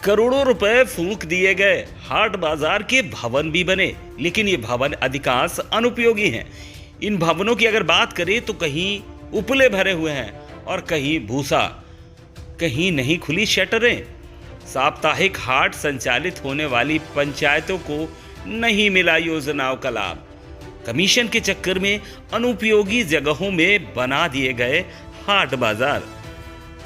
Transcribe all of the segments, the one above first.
करोड़ों रुपए फूंक दिए गए, हाट बाजार के भवन भी बने, लेकिन ये भवन अधिकांश अनुपयोगी हैं। इन भवनों की अगर बात करें तो कहीं उपले भरे हुए हैं और कहीं भूसा, कहीं नहीं खुली शटरें। साप्ताहिक हाट संचालित होने वाली पंचायतों को नहीं मिला योजनाओं का लाभ। कमीशन के चक्कर में अनुपयोगी जगहों में बना दिए गए हाट बाजार।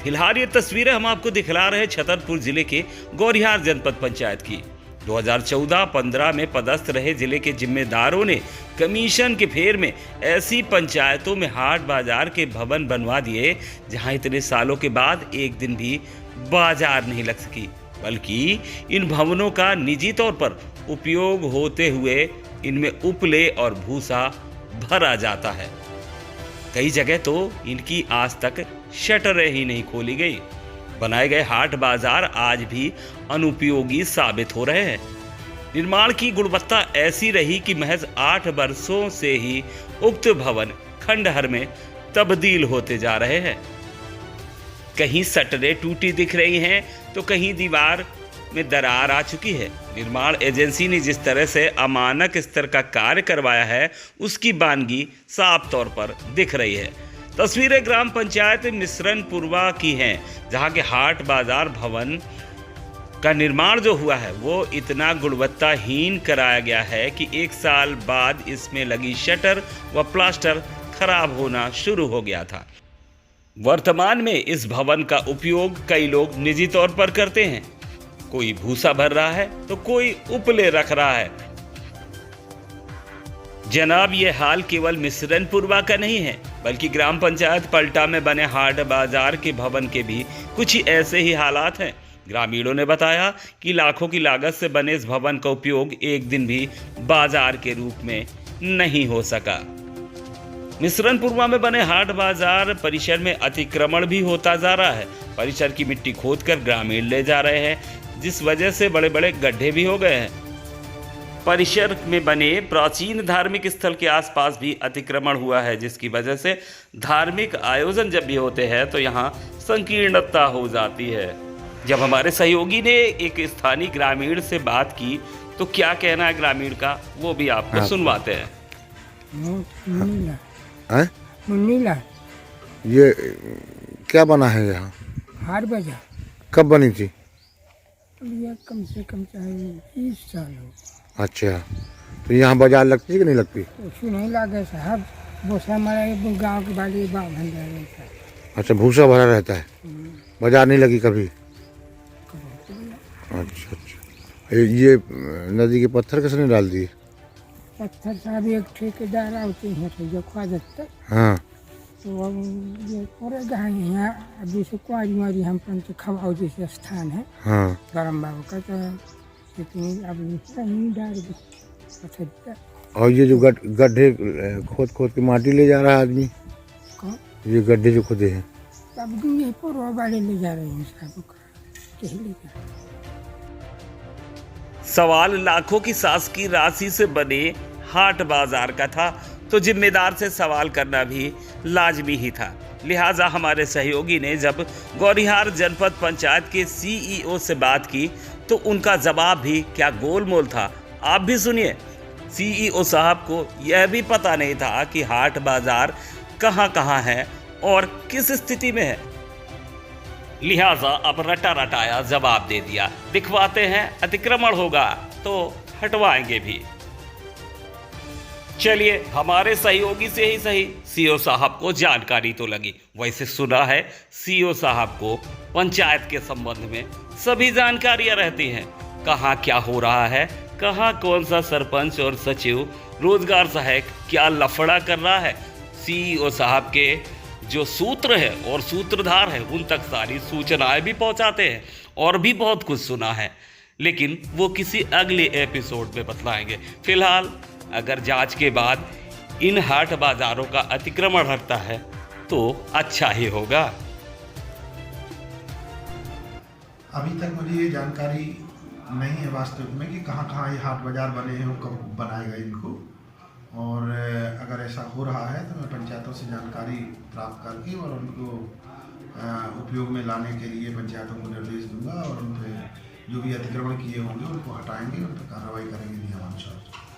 फिलहाल ये तस्वीरें हम आपको दिखला रहे हैं छतरपुर जिले के गौरिहार जनपद पंचायत की। 2014-15 में पदस्थ रहे जिले के जिम्मेदारों ने कमीशन के फेर में ऐसी पंचायतों में हाट बाजार के भवन बनवा दिए जहां इतने सालों के बाद एक दिन भी बाजार नहीं लग सकी, बल्कि इन भवनों का निजी तौर पर उपयोग होते हुए इनमें उपले और भूसा भरा जाता है। कई जगह तो इनकी आज तक शटरें ही नहीं खोली गई। बनाए गए हाट बाजार आज भी अनुपयोगी साबित हो रहे हैं। निर्माण की गुणवत्ता ऐसी रही कि महज 8 वर्षों से ही उक्त भवन खंडहर में तब्दील होते जा रहे हैं। कहीं शटरें टूटी दिख रही हैं तो कहीं दीवार में दरार आ चुकी है। निर्माण एजेंसी ने जिस तरह से अमानक स्तर का कार्य करवाया है उसकी बानगी साफ तौर पर दिख रही है। तस्वीरें ग्राम पंचायत मिश्रणपुरवा की हैं, जहां के हाट बाजार भवन का निर्माण जो हुआ है वो इतना गुणवत्ताहीन कराया गया है कि 1 साल बाद इसमें लगी शटर व प्लास्टर खराब होना शुरू हो गया था। वर्तमान में इस भवन का उपयोग कई लोग निजी तौर पर करते हैं। कोई भूसा भर रहा है तो कोई उपले रख रहा है। जनाब, ये हाल केवल मिश्रणपुरवा का नहीं है, बल्कि ग्राम पंचायत पलटा में बने हाट बाजार के भवन के भी कुछ ऐसे ही हालात हैं। ग्रामीणों ने बताया कि लाखों की लागत से बने इस भवन का उपयोग एक दिन भी बाजार के रूप में नहीं हो सका। मिश्रणपुरवा में बने हाट बाजार परिसर में अतिक्रमण भी होता जा रहा है। परिसर की मिट्टी खोदकर ग्रामीण ले जा रहे हैं, जिस वजह से बड़े बड़े गड्ढे भी हो गए हैं। परिसर में बने प्राचीन धार्मिक स्थल के आसपास भी अतिक्रमण हुआ है, जिसकी वजह से धार्मिक आयोजन जब भी होते हैं तो यहाँ संकीर्णता हो जाती है। जब हमारे सहयोगी ने एक स्थानीय ग्रामीण से बात की तो क्या कहना है ग्रामीण का, वो भी आपको सुनवाते हैं। मुन्नीला, ये क्या बना है यहाँ? हाट बाजार कब बनी थी? ये कम से कम चाहे 20 साल हो। अच्छा, तो यहाँ बाजार लगती है कि नहीं लगती? कुछ नहीं लागे साहब, भूसा हमारे गाँव के बाली भंडार रहता है। अच्छा, भूसा भरा रहता है, बाजार नहीं लगी कभी? अच्छा अच्छा। ये नदी के पत्थर किसने डाल दिए? पत्थर साहब एक ठेकेदार आते हैं तो जो खा जाता है। हाँ, तो अब ये करेगा यहाँ अभी से कुआरी हम पंच खवाओ जैसे स्थान है। हाँ। गरम बाबू का तो लेकिन अब नहीं डाल पत्थर। और ये जो गड्ढे खोद खोद के माटी ले जा रहा है आदमी, कौन? ये गड्ढे जो खोदे हैं अब ये पूर्व वाले ले जा रहे हैं साहब, ले जा। सवाल लाखों की शासकीय राशि से बने हाट बाजार का था, तो जिम्मेदार से सवाल करना भी लाजमी ही था। लिहाजा हमारे सहयोगी ने जब गौरिहार जनपद पंचायत के सीईओ से बात की तो उनका जवाब भी क्या गोलमोल था, आप भी सुनिए। सीईओ साहब को यह भी पता नहीं था कि हाट बाजार कहां है और किस स्थिति में है। लिहाजा अब रटा रटाया जवाब दे दिया, दिखवाते हैं अतिक्रमण होगा तो हटवाएंगे भी। चलिए, हमारे सहयोगी से ही सही सीओ साहब को जानकारी तो लगी। वैसे सुना है सीओ साहब को पंचायत के संबंध में सभी जानकारियां रहती हैं, कहाँ क्या हो रहा है, कहाँ कौन सा सरपंच और सचिव रोजगार सहायक क्या लफड़ा कर रहा है। सीईओ साहब के जो सूत्र है और सूत्रधार है उन तक सारी सूचनाएं भी पहुंचाते हैं और भी बहुत कुछ सुना है, लेकिन वो किसी अगले एपिसोड में बतलाएंगे। फिलहाल अगर जांच के बाद इन हाट बाजारों का अतिक्रमण हटता है तो अच्छा ही होगा। अभी तक मुझे ये जानकारी नहीं है वास्तविक में कि कहाँ ये हाट बाजार बने हैं और कब बनाएगा इनको, और अगर ऐसा हो रहा है तो मैं पंचायतों से जानकारी प्राप्त करके और उनको उपयोग में लाने के लिए पंचायतों को निर्देश दूंगा और उन पर जो भी अतिक्रमण किए होंगे उनको हटाएंगे, उन पर कार्रवाई करेंगे नियमानुसार।